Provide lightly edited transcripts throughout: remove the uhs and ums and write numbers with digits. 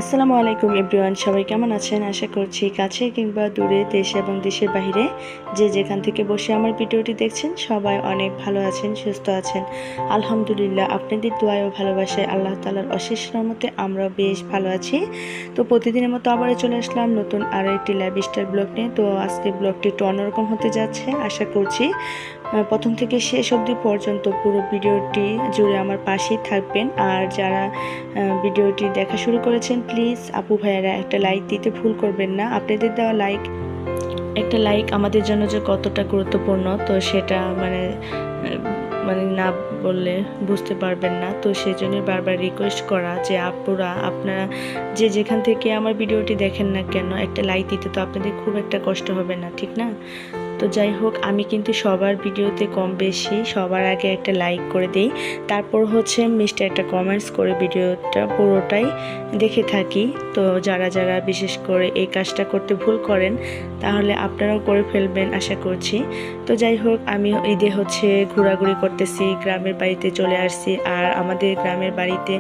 আসসালামু আলাইকুম এভরিওয়ান, সবাই কেমন আছেন? আশা করছি কাছে কিংবা দূরে, দেশে এবং দেশের বাইরে যে যেখান থেকে বসে আমার ভিডিওটি দেখছেন সবাই অনেক ভালো আছেন, সুস্থ আছেন। আলহামদুলিল্লাহ, আপনাদের দোয়ায় ও ভালোবাসায় আল্লাহ তাআলার অশেষ রহমতে আমরা বেশ ভালো আছি। তো প্রতিদিনের মতো আবারও চলে আসলাম নতুন আরও একটি লাইফস্টাইল ব্লগ নিয়ে। তো আজকে ব্লগটি একটু অন্যরকম হতে যাচ্ছে। আশা করছি প্রথম থেকে শেষ অবধি পর্যন্ত পুরো ভিডিওটি জুড়ে আমার পাশেই থাকবেন। আর যারা ভিডিওটি দেখা শুরু করেছেন, প্লিজ আপু ভাইয়ারা একটা লাইক দিতে ভুল করবেন না। আপনাদের দেওয়া একটা লাইক আমাদের জন্য যে কতটা গুরুত্বপূর্ণ, তো সেটা মানে না বললে বুঝতে পারবেন না। তো সেজন্যই বারবার রিকোয়েস্ট করা যে আপুরা, আপনারা যে যেখান থেকে আমার ভিডিওটি দেখেন না কেন, একটা লাইক দিতে তো আপনাদের খুব একটা কষ্ট হবে না, ঠিক না? তো যাই হোক, আমি কিন্তু সবার ভিডিওতে কম বেশি সবার আগে একটা লাইক করে দিই, তারপর হচ্ছে মিষ্টি একটা কমেন্টস করে ভিডিওটা পুরোটাই দেখে থাকি। তো যারা যারা বিশেষ করে এই কাজটা করতে ভুল করেন, তাহলে আপনারাও করে ফেলবেন আশা করছি। তো যাই হোক, আমি ঈদে হচ্ছে ঘোরাঘুরি করতেছি, গ্রামের বাড়িতে চলে আসছি। আর আমাদের গ্রামের বাড়িতে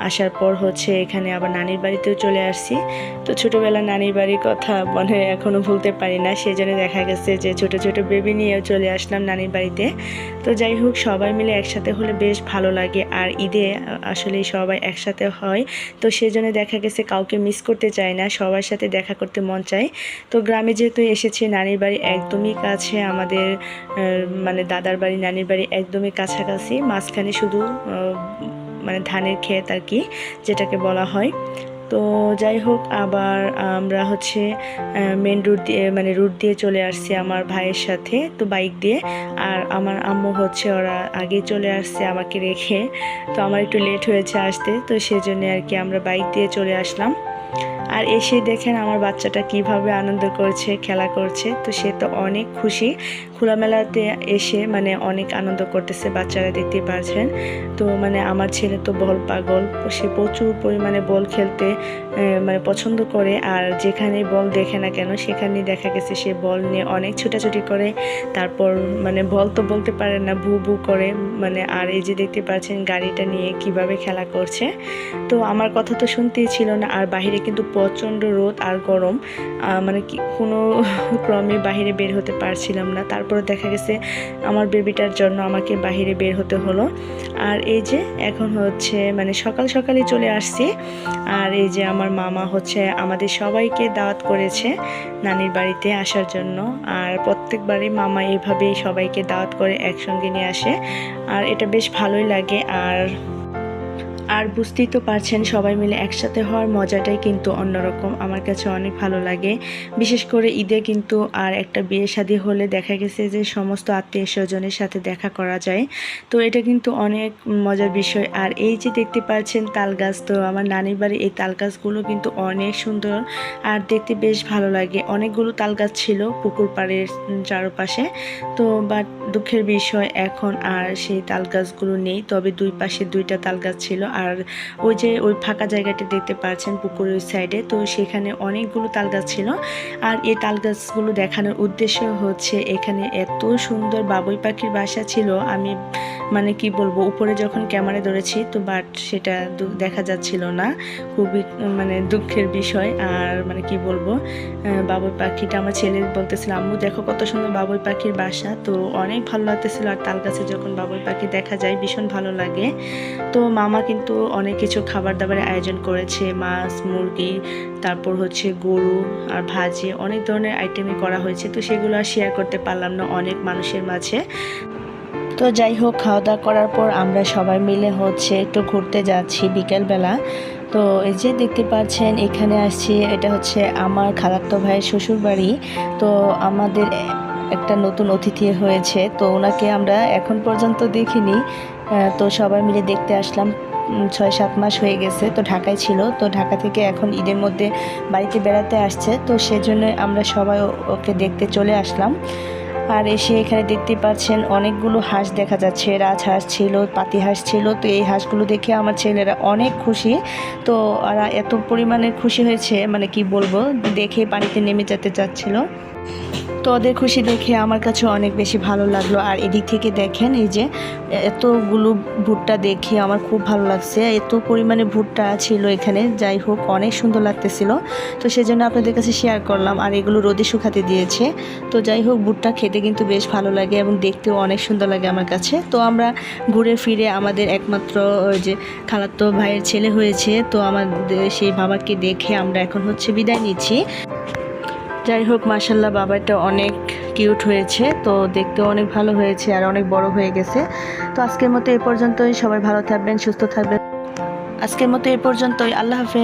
আসার পর হচ্ছে এখানে আবার নানির বাড়িতেও চলে আসছি। তো ছোটোবেলা নানির বাড়ির কথা এখনও ভুলতে পারি না, সেজন্য দেখা গেছে যে ছোট ছোট বেবি নিয়েও চলে আসলাম নানির বাড়িতে। তো যাই হোক, সবাই মিলে একসাথে হলে বেশ ভালো লাগে। আর ঈদে আসলে সবাই একসাথে হয়, তো সেজন্য দেখা গেছে কাউকে মিস করতে চায় না, সবার সাথে দেখা করতে মন চায়। তো গ্রামে যেহেতু এসেছি, নানির বাড়ি একদমই কাছে আমাদের, দাদার বাড়ি নানির বাড়ি একদমই কাছাকাছি, মাঝখানে শুধু ধানের ক্ষেত আর কি, যেটাকে বলা হয়। তো যাই হোক, আবার আমরা হচ্ছে মেন রুট দিয়ে রুট দিয়ে চলে আসছি আমার ভাইয়ের সাথে, তো বাইক দিয়ে। আর আমার আম্মু হচ্ছে ওরা আগে চলে আসছে আমাকে রেখে, তো আমার একটু লেট হয়েছে আসতে, তো সেজন্য আর কি আমরা বাইক দিয়ে চলে আসলাম। আর এসে দেখেন আমার বাচ্চাটা কিভাবে আনন্দ করছে, খেলা করছে। তো সে তো অনেক খুশি, খোলামেলাতে এসে অনেক আনন্দ করতেছে, বাচ্চারা দেখতে পাচ্ছেন। তো আমার ছেলে তো বল পাগল, সে প্রচুর পরিমাণে বল খেলতে পছন্দ করে। আর যেখানেই বল দেখে না কেন, সেখানেই দেখা গেছে সে বল নিয়ে অনেক ছুটাছুটি করে। তারপর বল তো বলতে পারে না, ভু ভু করে। আর এই যে দেখতে পাচ্ছেন গাড়িটা নিয়ে কিভাবে খেলা করছে। তো আমার কথা তো শুনতেই ছিল না। আর বাহিরে কিন্তু প্রচণ্ড রোদ আর গরম, কোনো ক্রমে বাহিরে বের হতে পারছিলাম না। তারপরে দেখা গেছে আমার বেবিটার জন্য আমাকে বাহিরে বের হতে হলো। আর এই যে এখন হচ্ছে সকাল সকালই চলে আসছি। আর এই যে আমার মামা হচ্ছে আমাদের সবাইকে দাওয়াত করেছে নানির বাড়িতে আসার জন্য। আর প্রত্যেকবারই মামা এভাবেই সবাইকে দাওয়াত করে একসঙ্গে নিয়ে আসে, আর এটা বেশ ভালোই লাগে। আর বুঝতেই তো পারছেন, সবাই মিলে একসাথে হওয়ার মজাটাই কিন্তু অন্যরকম, আমার কাছে অনেক ভালো লাগে। বিশেষ করে ঈদে কিন্তু আর একটা বিয়ে শাদী হলে দেখা গেছে যে সমস্ত আত্মীয় স্বজনের সাথে দেখা করা যায়, তো এটা কিন্তু অনেক মজার বিষয়। আর এই যে দেখতে পাচ্ছেন তাল গাছ, তো আমার নানির বাড়ি এই তাল গাছগুলো কিন্তু অনেক সুন্দর আর দেখতে বেশ ভালো লাগে। অনেকগুলো তাল গাছ ছিল পুকুর পাড়ের চারপাশে, তো বাট দুঃখের বিষয় এখন আর সেই তাল গাছগুলো নেই, তবে দুই পাশে দুইটা তাল গাছ ছিল। আর ওই যে ওই ফাঁকা জায়গাটা দেখতে পাচ্ছেন পুকুরের ওই সাইডে, তো সেখানে অনেকগুলো তাল গাছ ছিল। আর এই তাল গাছগুলো দেখানোর উদ্দেশ্য হচ্ছে এখানে এত সুন্দর বাবুই পাখির বাসা ছিল, আমি কি বলবো, উপরে যখন ক্যামেরা ধরেছি তো বাট সেটা দেখা যাচ্ছিল না, খুবই দুঃখের বিষয়। আর কি বলবো, বাবুই পাখিটা আমার ছেলে বলতেছিল, আম্মু দেখো কত সুন্দর বাবুই পাখির বাসা, তো অনেক ভালো লাগতেছিল। আর তাল গাছে যখন বাবুই পাখি দেখা যায় ভীষণ ভালো লাগে। তো মামা কিন্তু অনেক কিছু খাবার দাবারের আয়োজন করেছে, মাছ, মুরগি, তারপর হচ্ছে গরু আর ভাজি, অনেক ধরনের আইটেমই করা হয়েছে। তো সেগুলো আর শেয়ার করতে পারলাম না অনেক মানুষের মাঝে। তো যাই হোক, খাওয়া দাওয়া করার পর আমরা সবাই মিলে হচ্ছে একটু ঘুরতে যাচ্ছি বিকেলবেলা। তো এই যে দেখতে পাচ্ছেন এখানে আসছি, এটা হচ্ছে আমার খালাতো ভাইয়ের শ্বশুর বাড়ি। তো আমাদের একটা নতুন অতিথি হয়েছে, তো ওনাকে আমরা এখন পর্যন্ত দেখিনি। তো সবাই মিলে দেখতে আসলাম। 6-7 মাস হয়ে গেছে, তো ঢাকায় ছিল, তো ঢাকা থেকে এখন ঈদের মধ্যে বাড়িতে বেড়াতে আসছে, তো সেজন্য আমরা সবাই ওকে দেখতে চলে আসলাম। আর এসে এখানে দেখতে পাচ্ছেন অনেকগুলো হাঁস দেখা যাচ্ছে, রাজহাঁস ছিল, পাতি হাঁস ছিল। তো এই হাঁসগুলো দেখে আমার ছেলেরা অনেক খুশি, তো ওরা এত পরিমাণে খুশি হয়েছে কি বলবো, দেখে পানিতে নেমে যেতে চাচ্ছিল। তো তো ওদের খুশি দেখে আমার কাছে অনেক বেশি ভালো লাগলো। আর এদিক থেকে দেখেন এই যে এতগুলো ভুট্টা দেখে আমার খুব ভালো লাগছে, এত পরিমাণে ভুট্টা ছিল এখানে। যাই হোক অনেক সুন্দর লাগতেছিল, তো সেজন্য আপনাদের কাছে শেয়ার করলাম। আর এগুলো রোদে শুকাতে দিয়েছে। তো যাই হোক ভুট্টা খেতে কিন্তু বেশ ভালো লাগে এবং দেখতেও অনেক সুন্দর লাগে আমার কাছে। তো আমরা ঘুরে ফিরে আমাদের একমাত্র ওই যে খালাতো ভাইয়ের ছেলে হয়েছে, তো আমাদের সেই বাবাকে দেখে আমরা এখন হচ্ছে বিদায় নিচ্ছি। যাই হোক মাশাল্লাহ বাবাটা অনেক কিউট হয়েছে, তো দেখতেও অনেক ভালো হয়েছে আর অনেক বড় হয়ে গেছে। তো আজকের মতো এই পর্যন্তই, সবাই ভালো থাকবেন, সুস্থ থাকবেন। আজকের মতো এই পর্যন্তই, আল্লাহ হাফেজ।